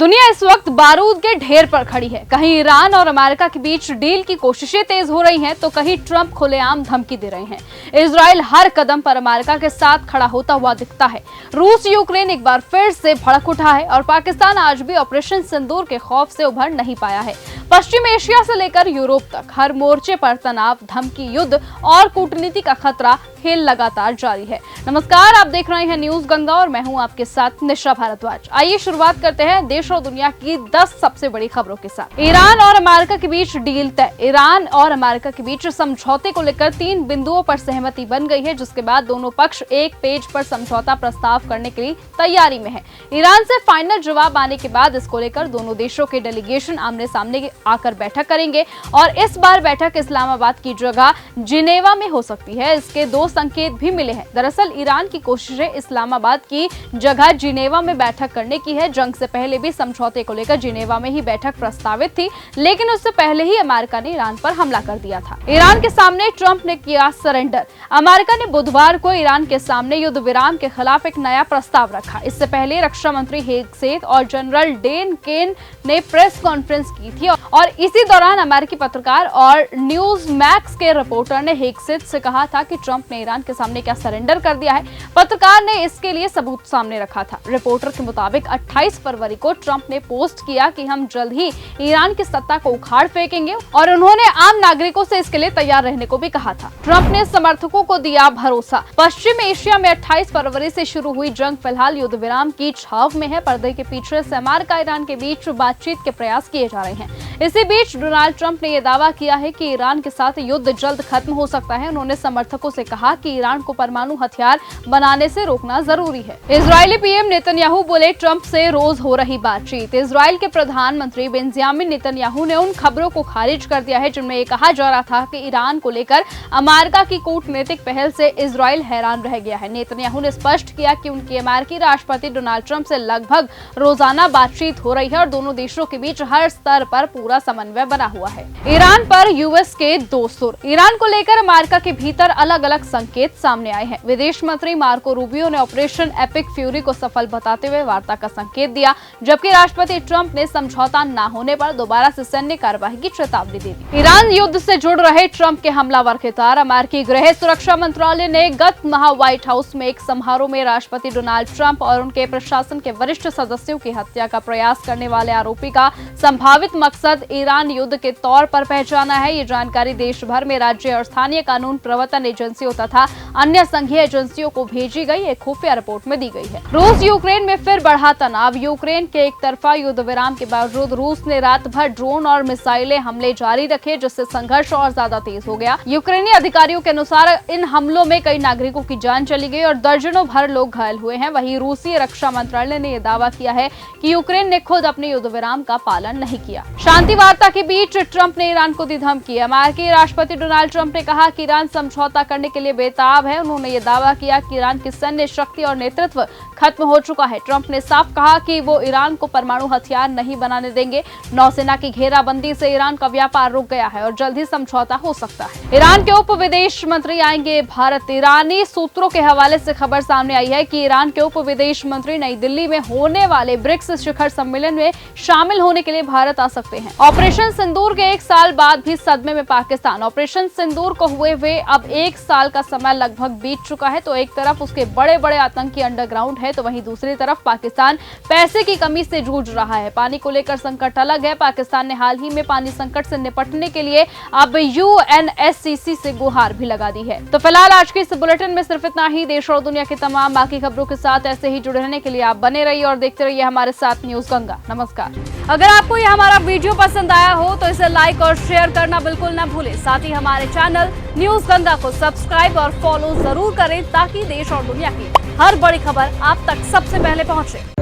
दुनिया इस वक्त बारूद के ढेर पर खड़ी है। कहीं ईरान और अमेरिका के बीच डील की कोशिशें तेज हो रही हैं, तो कहीं ट्रंप खुलेआम धमकी दे रहे हैं। इजराइल हर कदम पर अमेरिका के साथ खड़ा होता हुआ दिखता है। रूस यूक्रेन एक बार फिर से भड़क उठा है और पाकिस्तान आज भी ऑपरेशन सिंदूर के खौफ से उभर नहीं पाया है। पश्चिम एशिया से लेकर यूरोप तक हर मोर्चे पर तनाव, धमकी, युद्ध और कूटनीति का खतरा, खेल लगातार जारी है। नमस्कार, आप देख रहे हैं न्यूज गंगा और मैं हूं आपके साथ निशा भारद्वाज। आइए शुरुआत करते हैं देश और दुनिया की 10 सबसे बड़ी खबरों के साथ। ईरान और अमेरिका के बीच डील तय। ईरान और अमेरिका के बीच समझौते को लेकर 3 बिंदुओं पर सहमति बन गई है, जिसके बाद दोनों पक्ष एक पेज पर समझौता प्रस्ताव करने के लिए तैयारी में है। ईरान से फाइनल जवाब आने के बाद इसको लेकर दोनों देशों के डेलीगेशन आमने सामने आकर बैठक करेंगे और इस बार बैठक इस्लामाबाद की जगह जिनेवा में हो सकती है। इसके 2 संकेत भी मिले हैं। दरअसल ईरान की कोशिशें इस्लामाबाद की जगह जिनेवा में बैठक करने की है। जंग से पहले भी समझौते को लेकर जिनेवा में ही बैठक प्रस्तावित थी, लेकिन उससे पहले ही अमेरिका ने ईरान पर हमला कर दिया था। ईरान के सामने ट्रंप ने किया सरेंडर। अमेरिका ने बुधवार को ईरान के सामने युद्ध विराम के खिलाफ एक नया प्रस्ताव रखा। इससे पहले रक्षा मंत्री हेगसेथ और जनरल डेन केन ने प्रेस कॉन्फ्रेंस की थी और इसी दौरान अमेरिकी पत्रकार और न्यूज मैक्स के रिपोर्टर ने हेगसेथ से कहा था कि ट्रंप ने ईरान के सामने क्या सरेंडर कर दिया है। पत्रकार ने इसके लिए सबूत सामने रखा था। रिपोर्टर के मुताबिक 28 फरवरी को ट्रंप ने पोस्ट किया कि हम जल्द ही ईरान की सत्ता को उखाड़ फेंकेंगे और उन्होंने आम नागरिकों से इसके लिए तैयार रहने को भी कहा था। ट्रंप ने समर्थकों को दिया भरोसा। पश्चिम एशिया में 28 फरवरी से शुरू हुई जंग फिलहाल युद्ध विराम की छाव में है। पर्दे के पीछे से अमेरिका ईरान के बीच बातचीत के प्रयास किए जा रहे हैं। इसी बीच डोनाल्ड ट्रंप ने यह दावा किया है कि ईरान के साथ युद्ध जल्द खत्म हो सकता है। उन्होंने समर्थकों से कहा कि ईरान को परमाणु हथियार बनाने से रोकना जरूरी है। इजरायली पीएम नेतन्याहू बोले, ट्रंप से रोज हो रही बातचीत। इजराइल के प्रधानमंत्री बेंजामिन नेतन्याहू ने उन खबरों को खारिज कर दिया है जिनमें यह कहा जा रहा था कि ईरान को लेकर अमेरिका की कूटनीतिक पहल से इजराइल हैरान रह गया है। नेतन्याहू ने स्पष्ट किया कि उनके अमेरिकी राष्ट्रपति डोनाल्ड ट्रंप से लगभग रोजाना बातचीत हो रही है और दोनों देशों के बीच हर स्तर पर पूरा समन्वय बना हुआ है। ईरान पर यूएस के 2 सुर। ईरान को लेकर अमेरिका के भीतर अलग अलग संकेत सामने आए हैं। विदेश मंत्री मार्को रूबियो ने ऑपरेशन एपिक फ्यूरी को सफल बताते हुए वार्ता का संकेत दिया, जबकि राष्ट्रपति ट्रंप ने समझौता न होने पर दोबारा से सैन्य कार्रवाई की चेतावनी दे दी। ईरान युद्ध से जुड़ रहे ट्रंप के हमलावर के तार। अमेरिकी गृह सुरक्षा मंत्रालय ने गत माह व्हाइट हाउस में एक समारोह में राष्ट्रपति डोनाल्ड ट्रंप और उनके प्रशासन के वरिष्ठ सदस्यों की हत्या का प्रयास करने वाले आरोपी का संभावित मकसद ईरान युद्ध के तौर पर पहचाना है। ये जानकारी देश भर में राज्य और स्थानीय कानून प्रवर्तन एजेंसियों तथा अन्य संघीय एजेंसियों को भेजी गई एक खुफिया रिपोर्ट में दी गई है। रूस यूक्रेन में फिर बढ़ा तनाव। यूक्रेन के एक तरफा युद्ध विराम के बावजूद रूस ने रात भर ड्रोन और मिसाइलें हमले जारी रखे, जिससे संघर्ष और ज्यादा तेज हो गया। यूक्रेनी अधिकारियों के अनुसार इन हमलों में कई नागरिकों की जान चली गई और दर्जनों भर लोग घायल हुए हैं। वहीं रूसी रक्षा मंत्रालय ने यह दावा किया है कि यूक्रेन ने खुद अपने युद्ध विराम का पालन नहीं किया। शांति वार्ता के बीच ट्रंप ने ईरान को दी धमकी। अमेरिकी राष्ट्रपति डोनाल्ड ट्रंप ने कहा कि ईरान समझौता करने के लिए बेताब है। उन्होंने यह दावा किया कि ईरान की सैन्य शक्ति और नेतृत्व खत्म हो चुका है। ट्रंप ने साफ कहा कि वो ईरान को परमाणु हथियार नहीं बनाने देंगे। नौसेना की घेराबंदी से ईरान का व्यापार रुक गया है और जल्द ही समझौता हो सकता है। ईरान के उप विदेश मंत्री आएंगे भारत। ईरानी सूत्रों के हवाले से खबर सामने आई है कि ईरान के उप विदेश मंत्री नई दिल्ली में होने वाले ब्रिक्स शिखर सम्मेलन में शामिल होने के लिए भारत आ सकते हैं। ऑपरेशन सिंदूर के 1 साल बाद भी सदमे में पाकिस्तान। ऑपरेशन सिंदूर को हुए अब 1 साल का समय लगभग बीत चुका है। तो एक तरफ उसके बड़े बड़े आतंकी अंडरग्राउंड है, तो वहीं दूसरी तरफ पाकिस्तान पैसे की कमी से जूझ रहा है। पानी को लेकर संकट अलग है। पाकिस्तान ने हाल ही में पानी संकट से निपटने के लिए अब यूएनएससीसी से गुहार भी लगा दी है। तो फिलहाल आज के इस बुलेटिन में सिर्फ इतना ही। देश और दुनिया की तमाम बाकी खबरों के साथ ऐसे ही जुड़े रहने के लिए आप बने रहिए और देखते रहिए हमारे साथ न्यूज गंगा। नमस्कार। अगर आपको यह हमारा वीडियो पसंद आया हो तो इसे लाइक और शेयर करना बिल्कुल न भूलें। साथ ही हमारे चैनल न्यूज गंगा को सब्सक्राइब और फॉलो जरूर करें, ताकि देश और दुनिया की हर बड़ी खबर आप तक सबसे पहले पहुंचे।